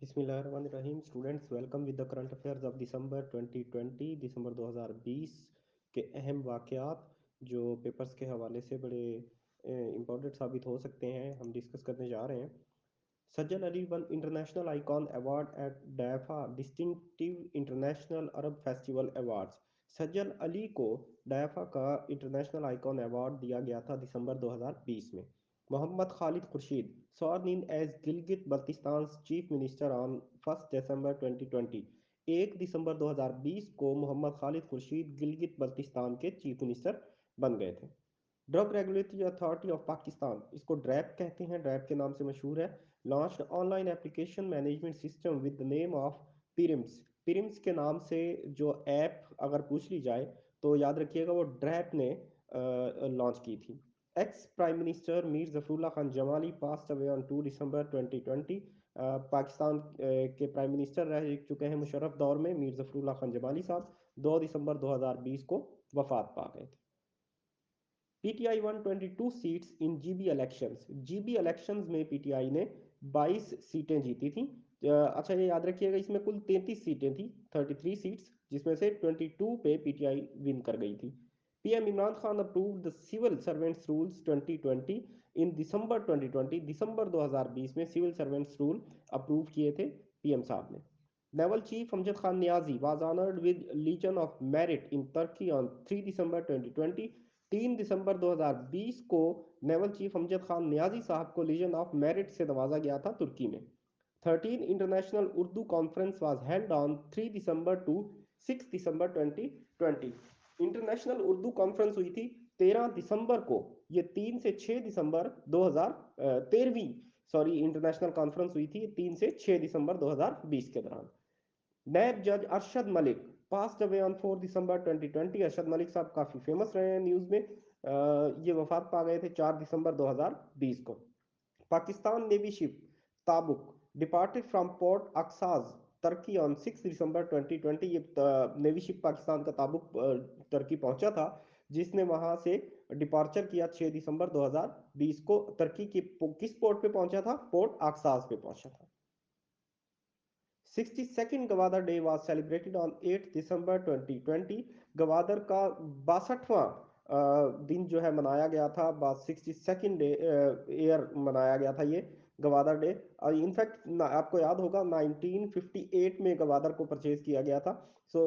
बिस्मिल्लाहिर्रहमानिर्रहीम। Students, welcome with the current affairs of December 2020, दिसंबर 2020 के अहम वाक़यात जो पेपर्स के हवाले से बड़े इम्पोर्टेंट साबित हो सकते हैं, हम डिस्कस करने जा रहे हैं। Sajal Aly won international icon award at DIAFA distinctive international Arab festival awards. Sajal Aly को डायफा का इंटरनेशनल आइकॉन अवार्ड दिया गया था दिसंबर 2020 में। Mohammad Khalid Khurshid sworn in as Gilgit Baltistan chief minister on 1 दिसंबर 2020। 1 दिसंबर 2020 को मोहम्मद खालिद खुर्शीद गिलगित बल्तिस्तान के चीफ मिनिस्टर बन गए थे। Drug regulatory authority of Pakistan, इसको ड्रैप कहते हैं, ड्रैप के नाम से मशहूर है, launched online application management system with the name of PIRIMS. PIRIMS के नाम से जो ऐप अगर पूछ ली जाए तो याद रखिएगा वो ड्रैप ने लॉन्च की थी। Ex prime minister Mir Zafrullah Khan Jamali passed away on 2 दिसंबर 2020। पाकिस्तान के प्राइम मिनिस्टर रह चुके हैं मुशर्रफ दौर में मीर जफरुल्लाह खान जमाली साहब 2 दिसंबर 2020 को वफात पा गए थे। PTI one 22 seats in GB elections. GB elections में पीटीआई ने 22 सीटें जीती थी। अच्छा, ये याद रखिएगा, इसमें कुल 33 सीटें थी, 33 सीट्स, जिसमें से 22 पे पीटीआई विन कर गई थी। PM Imran Khan approved the civil servants rules 2020 in December 2020। दिसंबर 2020 में सिविल सर्वेंट्स रूल अप्रूव किए थे पीएम साहब ने। Naval chief Amjad Khan Niazi was honoured with Legion of Merit in Turkey on 3 दिसंबर 2020। 3 दिसंबर 2020 को नेवल चीफ अमजद खान नियाजी साहब को लीजन ऑफ मेरिट से नवाजा गया था तुर्की में। 13 international Urdu conference was held on 3 दिसंबर to 6 December 2020। International Urdu conference हुई थी 13 दिसंबर को, ये 3 से 6 दिसंबर 2013वीं सॉरी इंटरनेशनल कॉन्फ्रेंस हुई थी 3 से 6 दिसंबर 2020 के दौरान। नैब जज Arshad Malik passed away on 4 दिसंबर 2020। अरशद मलिक साहब काफी फेमस रहे हैं न्यूज में। ये वफात पा गए थे 4 दिसंबर 2020 को। Pakistan navy ship Tabuk departed from port Aksaz तुर्की ऑन 6 दिसंबर 2020। ये नेवी शिप पाकिस्तान का ताबुक तुर्की पहुंचा था, जिसने वहां से डिपार्चर किया 6 दिसंबर 2020 को। तुर्की की किस पोर्ट पे पहुंचा था? पोर्ट अक्साज पे पहुंचा था। 62nd Gwadar day was celebrated on 8 दिसंबर 2020। गवादर का 62वां दिन जो है मनाया गया था। 62nd डे ईयर मनाया गया था ये गवादर डे। इनफैक्ट आपको याद होगा 1958 में गवादर को परचेज किया गया था। सो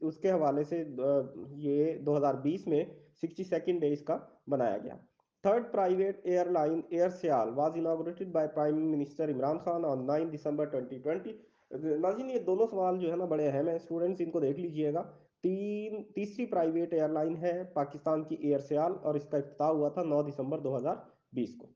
उसके हवाले से ये 2020 में 62nd डे इसका बनाया गया। Third private airline Air Sial was inaugurated by prime minister Imran Khan on 9 December 2020। नाज़रीन, ये दोनों सवाल जो है ना बड़े अहम हैं, स्टूडेंट्स इनको देख लीजिएगा। तीसरी प्राइवेट एयरलाइन है पाकिस्तान की एयर सियाल, और इसका इफ्तिताह हुआ था 9 दिसंबर 2020 को।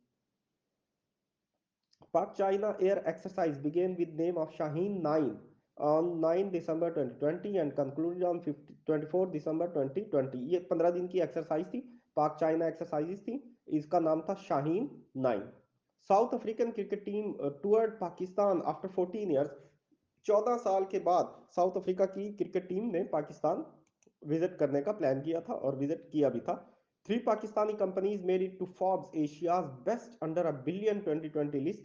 Pak China air exercise began with name of Shaheen 9 on 9 December 2020 and concluded on 24 December 2020। ये 15 दिन की एक्सरसाइज थी, पाक चाइना एक्सरसाइज थी। इसका नाम था Shaheen 9। South African cricket team toured Pakistan after 14 years. 14 साल के बाद साउथ अफ्रीका की क्रिकेट टीम ने पाकिस्तान विजिट करने का प्लान किया था और विजिट किया भी था। Three Pakistani companies made it to Forbes Asia's best under a billion 2020 list.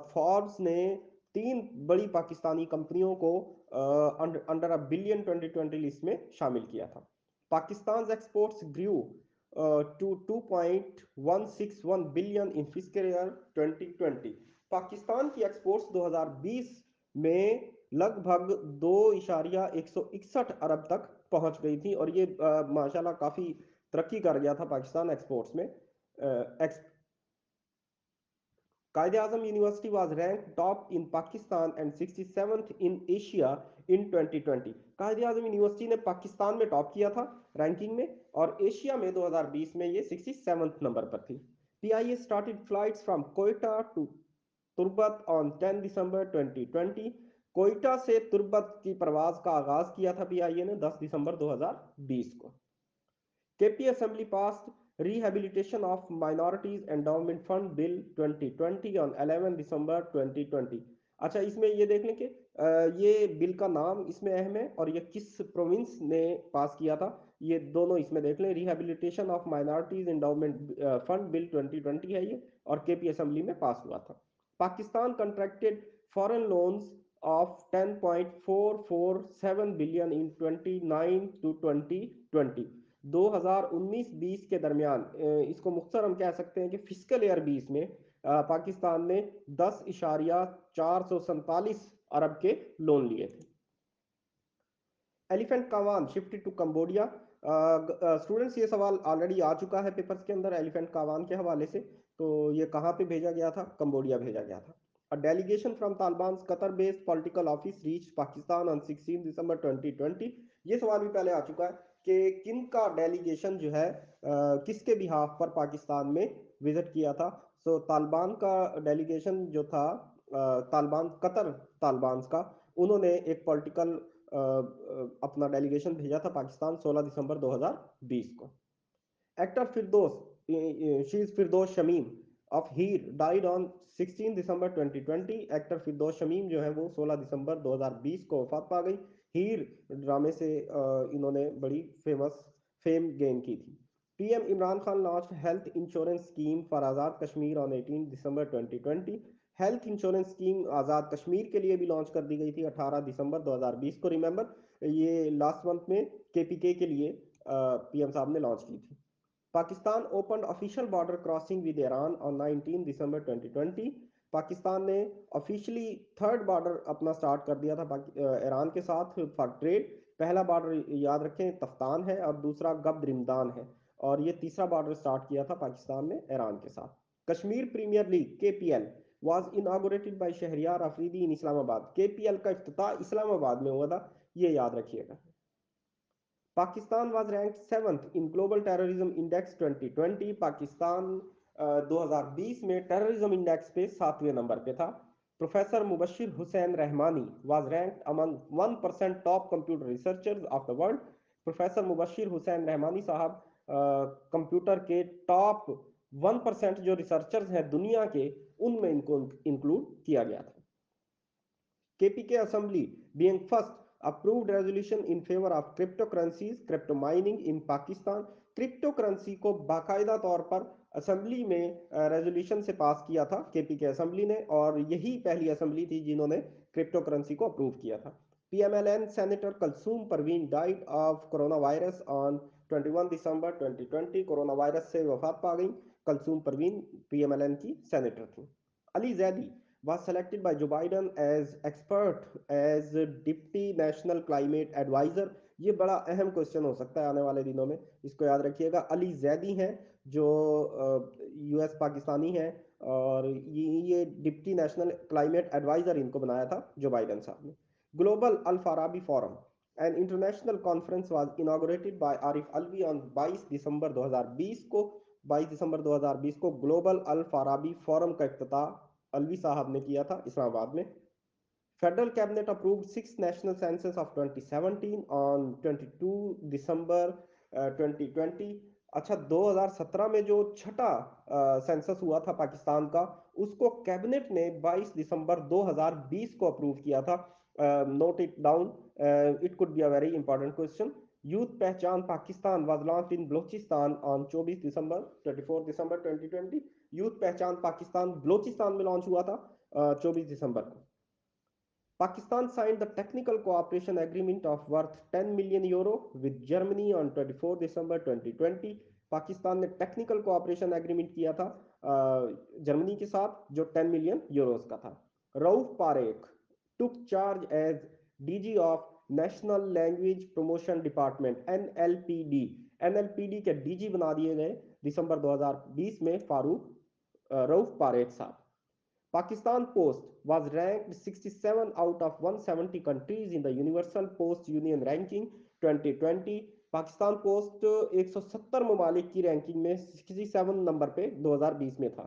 Forbes ने 3 बड़ी पाकिस्तानी कंपनियों को अंडर अ बिलियन 2020 लिस्ट में शामिल किया था। Pakistan exports grew to 2.161 billion in fiscal year 2020। Pakistan की एक्सपोर्ट्स 2020 में लगभग 2.161 अरब तक पहुंच गई थी, और ये माशाल्लाह काफी तरक्की कर गया था पाकिस्तान एक्सपोर्ट्स में। Quaid-e Azam university was rank top in Pakistan and 67th in Asia in 2020। Quaid-e Azam university ने पाकिस्तान में टॉप किया था रैंकिंग में, और एशिया में 2020 में ये 67th नंबर पर थी। PIA started flights from Quetta to Turbat on 10 December 2020। Quetta से तुर्बत की प्रवास का आगाज किया था पीआईए ने 10 दिसंबर 2020 को। KP assembly pass rehabilitation of minorities endowment fund bill 2020 on 11 दिसंबर 2020। अच्छा, इसमें ये देख लें कि ये बिल का नाम इसमें अहम है और ये किस प्रोविंस ने पास किया था, ये दोनों इसमें देख लें। Rehabilitation of minorities endowment fund bill 2020 है ये, और केपी असेंबली में पास हुआ था। Pakistan contracted foreign loans of 10.447 billion in 29 to 2020। 2019-20 के दरमियान इसको मुख्तसर हम कह सकते हैं कि फिस्कल ईयर 20 में पाकिस्तान ने 10,447 अरब के लोन लिए थे। Elephant Kaavan shifted to Cambodia. Students ये सवाल ऑलरेडी आ चुका है पेपर्स के अंदर एलिफेंट कावान के हवाले से। तो ये कहाँ पे भेजा गया था? कंबोडिया भेजा गया था। A delegation from Taliban's Qatar-based political office reached Pakistan on 16 दिसंबर 2020। ये सवाल भी पहले आ चुका है कि किन का डेलीगेशन जो है किसके बिहाफ पर पाकिस्तान में विजिट किया था। सो तालिबान का डेलीगेशन जो था तालिबान कतर तालिबान का, उन्होंने एक पॉलिटिकल अपना डेलीगेशन भेजा था पाकिस्तान 16 दिसंबर 2020 को। Actor Firdous, she is Firdous Shamim of Heer died on 16 December 2020। Actor Firdous Shamim जो है वो 16 दिसंबर 2020 को वफात पा गई। हीर ड्रामे से इन्होंने बड़ी फेम गेन की थी। PM Imran Khan launch health insurance scheme for Azad Kashmir on 18 December 2020। Health insurance scheme Azad Kashmir के लिए भी लॉन्च कर दी गई थी 18 दिसंबर 2020 को। रिमेंबर ये लास्ट मंथ में केपीके के लिए पीएम साहब ने लॉन्च की थी। Pakistan open official border crossing with Iran on 19 दिसंबर 2020। पाकिस्तान ने ऑफिशियली थर्ड बॉर्डर अपना स्टार्ट कर दिया था ईरान के साथ फॉर ट्रेड। पहला बॉर्डर याद रखें तफ्तान है और दूसरा गब्द रिमदान है, और ये तीसरा बॉर्डर स्टार्ट किया था पाकिस्तान ने ईरान के साथ। Kashmir premier league KPL was inaugurated by Shahryar Afridi in Islamabad. KPL का इफ्तिताह इस्लामाबाद में हुआ था, ये याद रखिएगा। Pakistan was ranked 7th in Global Terrorism Index 2020। Pakistan 2020 में टेररिज्म इंडेक्स पे 7वें नंबर पे था। Professor Mubashir Hussain Rahmani was ranked among 1% top computer researchers of the world. Professor Mubashir Hussain Rahmani साहब कंप्यूटर के टॉप 1% जो रिसर्चर्स हैं दुनिया के, उनमें इनको इंक्लूड किया गया था। KPK Assembly being first approved resolution in favor of cryptocurrencies, crypto mining in Pakistan। Crypto currency को बाकायदा तौर पर असेंबली में रेजोल्यूशन से पास किया था केपीके असेंबली ने, और यही पहली असेंबली थी जिन्होंने क्रिप्टो करेंसी को अप्रूव किया था। PMLN senator Kulsoom Parveen died of corona virus on 21 December 2020। Corona virus से वफात पा गई। कलसूम परवीन पीएमएलएन की सेनेटर थी। Ali Zaidi was selected by Joe Biden as expert as deputy national climate adviser. ये बड़ा अहम क्वेश्चन हो सकता है आने वाले दिनों में, इसको याद रखिएगा। अली जैदी हैं जो यूएस पाकिस्तानी हैं, और ये डिप्टी नेशनल क्लाइमेट एडवाइजर इनको बनाया था जो बाइडन साहब ने। Global Al Farabi forum an international conference was inaugurated by Arif Alvi on 22 December 2020 को। 22 दिसंबर 2020 को ग्लोबल अल फाराबी फोरम का इफ्तिताह अलवी साहब ने किया था इस्लामाबाद में। Federal cabinet approved 6 national census of 2017 on 22 December 2020। अच्छा, 2017 में जो छठा सेंसस हुआ था पाकिस्तान का, उसको कैबिनेट ने 22 दिसंबर 2020 को अप्रूव किया था। Note it down, it could be a very important question. Youth Pehchaan Pakistan was launched in Balochistan on 24 December 24 December 2020। Youth Pehchaan Pakistan Balochistan में लॉन्च हुआ था 24 दिसंबर को। Pakistan signed the technical cooperation agreement of worth 10 million euro with Germany on 24 December 2020। Pakistan ने technical cooperation agreement किया था Germany के साथ जो 10 मिलियन यूरोस का था। Rauf Parekh took charge as DG of national language promotion department NLPD. NLPD के DG बना दिए गए दिसंबर 2020 में रऊफ पारेख साहब। Pakistan Post was ranked 67 out of 170 countries in the Universal Post Union Ranking 2020। Pakistan post 170 ममालिक की रैंकिंग में 67 नंबर पे 2020 में था।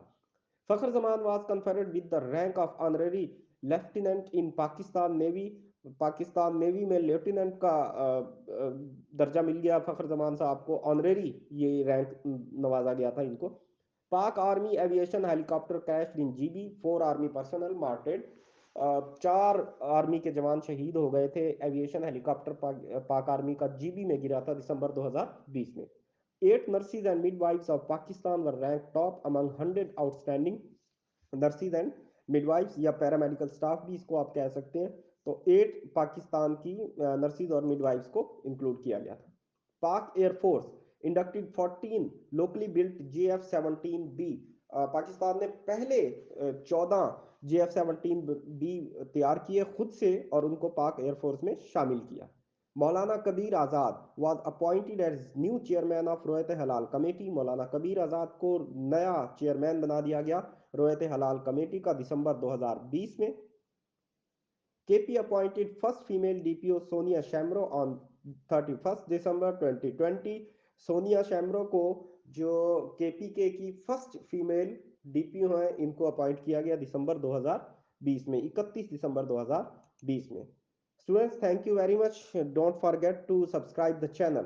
Fakhar Zaman was conferred with the rank of honorary lieutenant in Pakistan navy. Pakistan navy में लेफ्टिनेंट का दर्जा मिल गया फखर जमान साहब को, ऑनररी ये रैंक नवाजा गया था इनको। पाक army aviation helicopter crash in GB, 4 army personnel मार्टेड। 4 army के जवान शहीद हो गए थे। एविएशन हेलीकॉप्टर पाक आर्मी का जीबी में गिरा था दिसंबर 2020 में। 8 nurses and midwives of Pakistan were ranked top among 100 outstanding nurses and midwives या पैरामेडिकल स्टाफ भी इसको आप कह सकते हैं। तो 8 पाकिस्तान की नर्सिस और मिडवाइफ्स को इंक्लूड किया गया था। पाक air force inducted 14 locally built JF-17B। Pakistan ने पहले 14 JF-17B तैयार किए खुद से और उनको पाक एयरफोर्स में शामिल किया। Maulana Kabir Azad was appointed as new chairman of Ruet Hilal committee. मौलाना कबीर आज़ाद को नया चेयरमैन बना दिया गया रोयत हलाल कमेटी का दिसंबर 2020 में। KP appointed first female DPO Sonia Shamro on 31st December 2020। Sonia शैमरो को जो KPK की फर्स्ट फीमेल DPO हैं इनको अपॉइंट किया गया दिसंबर 2020 में, 31 दिसंबर 2020 में। Students, thank you very much. Don't forget to subscribe the channel.